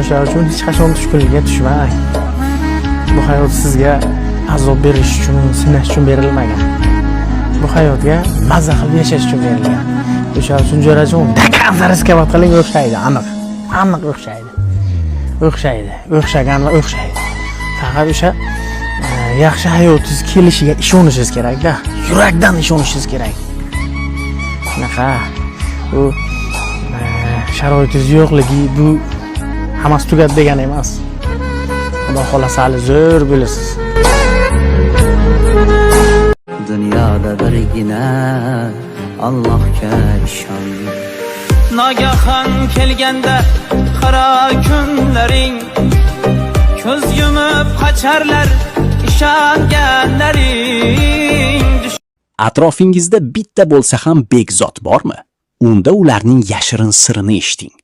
O'sha uchun hech qachon tushkunlikka tushmang. Bu hayot sizga azob berish uchun, sinash uchun berilmagan. Bu hayotga mazza qilib yashash uchun berilgan. O'sha uchun jo'rajon riskobat qiling, o'xshaydi, aniq o'xshaydi. O'xshagan va o'xshaydi. Faqat o'sha yaxshi hayotingiz kelishiga ishonishingiz kerak-da. Yurakdan ishonishingiz kerak. Shunaqa u sharoitingiz yo'qligi bu hammasi tugadi degani emas. Xudo xolasa hali zo'r bo'lasiz. Dunyoda birgina Allohga ishon. Nagahan kelganda qara kunlaring, ko'z yumib qacharlar ishonganlaring. Atrofingizda bitta bo'lsa ham begzot bormi? Unda ularning yashirin sirini eshiting.